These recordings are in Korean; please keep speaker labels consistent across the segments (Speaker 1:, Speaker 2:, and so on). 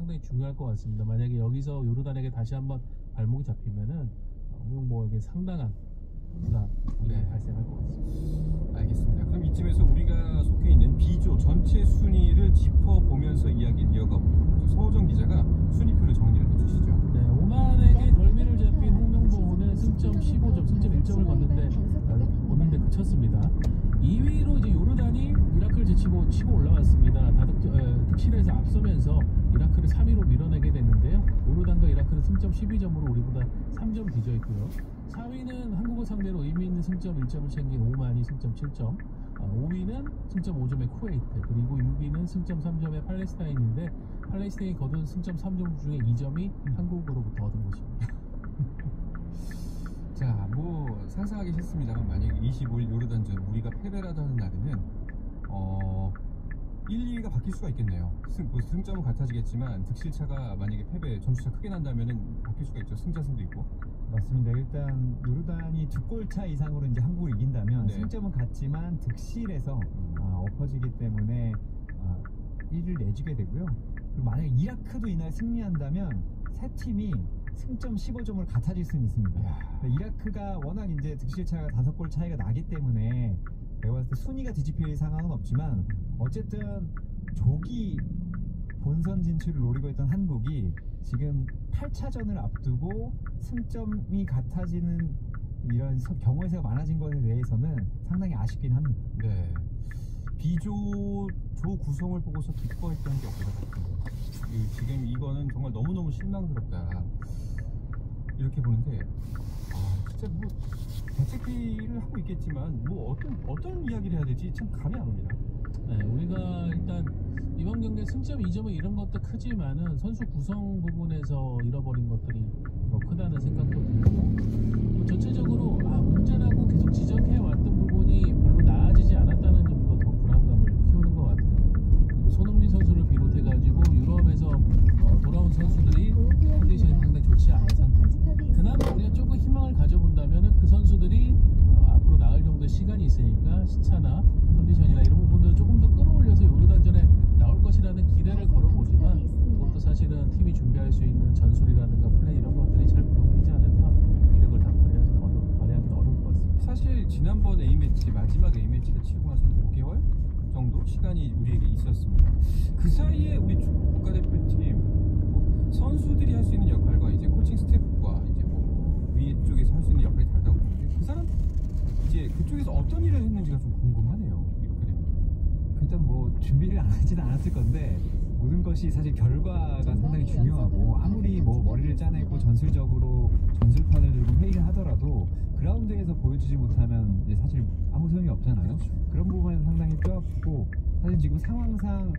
Speaker 1: 상당히 중요할 것 같습니다. 만약에 여기서 요르단에게 다시 한번 발목이 잡히면은 홍명보에게 상당한 부담이 발생할 것 같습니다.
Speaker 2: 알겠습니다. 그럼 이쯤에서 우리가 속해 있는 B조 전체 순위를 짚어보면서 이야기를 이어가 보도록 하죠. 서호정 기자가 순위표를 정리를 해주시죠.
Speaker 1: 네, 오만에게 덜미를 잡힌 홍명보는 승점 15점, 승점 1점을 얻는데 그쳤습니다. 2위로 이제 요르단이 이라크를 제치고 치고 올라왔습니다. 득실에서 앞서면서 이라크를 3위로 밀어내게 됐는데요. 요르단과 이라크는 승점 12점으로 우리보다 3점 뒤져 있고요. 4위는 한국을 상대로 의미 있는 승점 1점을 챙긴 오만이 승점 7점, 5위는 승점 5점의 쿠웨이트, 그리고 6위는 승점 3점의 팔레스타인인데 팔레스타인이 거둔 승점 3점 중에 2점이 한국으로부터 얻은 것입니다.
Speaker 2: 자, 뭐 상상하기 싫습니다만 만약에 25일 요르단전 우리가 패배라도 하는 날에는 1, 2위가 바뀔 수가 있겠네요. 승점은 같아지겠지만 득실차가 만약에 패배 점수차 크게 난다면은 바뀔 수가 있죠. 승자승도 있고.
Speaker 3: 맞습니다. 일단 요르단이 2골차 이상으로 이제 한국을 이긴다면
Speaker 2: 네.
Speaker 3: 승점은 같지만 득실에서 엎어지기 때문에 1위를 내주게 되고요. 그리고 만약에 이라크도 이날 승리한다면 세 팀이 승점 15점을 같아질 수는 있습니다. 이라크가 워낙 이제 득실차가 5골 차이가 나기 때문에 내가 봤을 때 순위가 뒤집힐 상황은 없지만 어쨌든 조기 본선 진출을 노리고 있던 한국이 지금 8차전을 앞두고 승점이 같아지는 이런 경우의 수가 많아진 것에 대해서는 상당히 아쉽긴 합니다.
Speaker 2: 네. B조 구성을 보고서 기뻐했던 게 없어요. 지금 이거는 정말 너무너무 실망스럽다. 이렇게 보는데 진짜 뭐 대책회의를 하고 있겠지만 뭐 어떤 이야기를 해야 될지 참 감이 안 옵니다.
Speaker 1: 네, 우리가 일단 이번 경기에 승점 2점은 이런 것도 크지만은 선수 구성 부분에서 잃어버린 것들이 더 크다는 생각도 들고, 전체적으로 문제라고 계속 지적해 왔던 부분이 별로 나아지지 않았다는 점도 더 불안감을 키우는 것 같아요. 그리고 손흥민 선수를 비롯해가지고 유럽에서 돌아온 선수들이 컨디션이 상당히 좋지 않은 상태. 그나마 우리가 조금 희망을 가져본다면은 그 선수들이 앞으로 나을 정도의 시간이 있으니까 시차나 컨디션이나 이런 부분들을 조금 더 끌어올려서 요르단전에 나올 것이라는 기대를 걸어보지만, 그것도 사실은 팀이 준비할 수 있는 전술이라든가 플레이 이런 것들이 잘 구성되지 않으면 위력을 다 발휘하기는 어려울 것 같습니다.
Speaker 2: 사실 지난번 A매치 마지막 A매치를 치르고 나서 5개월 정도 시간이 우리에게 있었습니다. 그 사이에 우리 축구 국가대표팀 선수들이 할 수 있는 역할과 이제 코칭 스태프와 이제 위에 쪽에서 할 수 있는 역할이 다르다고 보는데, 그 사람 이제 그쪽에서 어떤 일을 했는지가 좀 궁금하네요. 이렇게 되면
Speaker 3: 일단 뭐 준비를 안 하지는 않았을 건데 모든 것이 사실 결과가 상당히 중요하고, 아무리 뭐 머리를 짜내고 전술적으로 전술판을 들고 회의를 하더라도 그라운드에서 보여주지 못하면 이제 사실 아무 소용이 없잖아요. 그런 부분은 상당히 뼈아프고, 사실 지금 상황상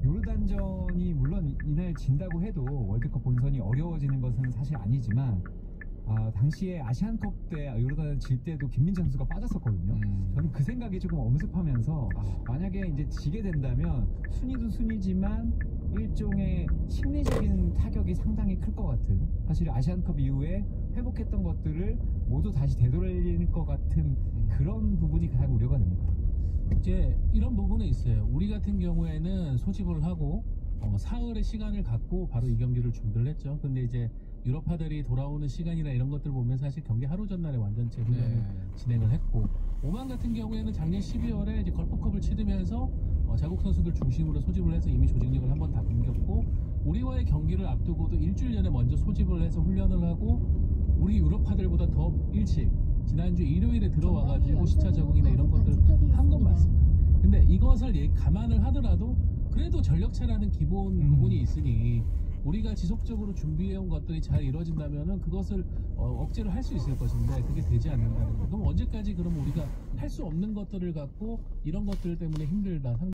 Speaker 3: 요르단전이 물론 이날 진다고 해도 월드컵 본선이 어려워지는 것은 사실 아니지만 당시에 아시안컵 때 요르단 질 때도 김민재 선수가 빠졌었거든요. 저는 그 생각이 조금 엄습하면서 만약에 이제 지게 된다면 순위도 순위지만 일종의 심리적인 타격이 상당히 클 것 같아요. 사실 아시안컵 이후에 회복했던 것들을 모두 다시 되돌릴 것 같은 그런 부분이 가장 우려가 됩니다.
Speaker 1: 이제 이런 부분이 있어요. 우리 같은 경우에는 소집을 하고 사흘의 시간을 갖고 바로 이 경기를 준비를 했죠. 근데 이제 유럽파들이 돌아오는 시간이나 이런 것들 보면 사실 경기 하루 전날에 완전체 훈련을 진행을 했고, 오만 같은 경우에는 작년 12월에 이제 걸프컵을 치르면서 자국 선수들 중심으로 소집을 해서 이미 조직력을 한번 다 옮겼고, 우리와의 경기를 앞두고도 일주일 전에 먼저 소집을 해서 훈련을 하고, 우리 유럽파들보다 더 일찍 지난주 일요일에 들어와가지고 시차 적응이나 이런 것들 한 건 맞습니다. 근데 이것을 감안을 하더라도 그래도 전력차라는 기본 부분이 있으니 우리가 지속적으로 준비해온 것들이 잘 이루어진다면은 그것을 억제를 할 수 있을 것인데 그게 되지 않는다는 거. 그럼 언제까지 그럼 우리가 할 수 없는 것들을 갖고 이런 것들 때문에 힘들다.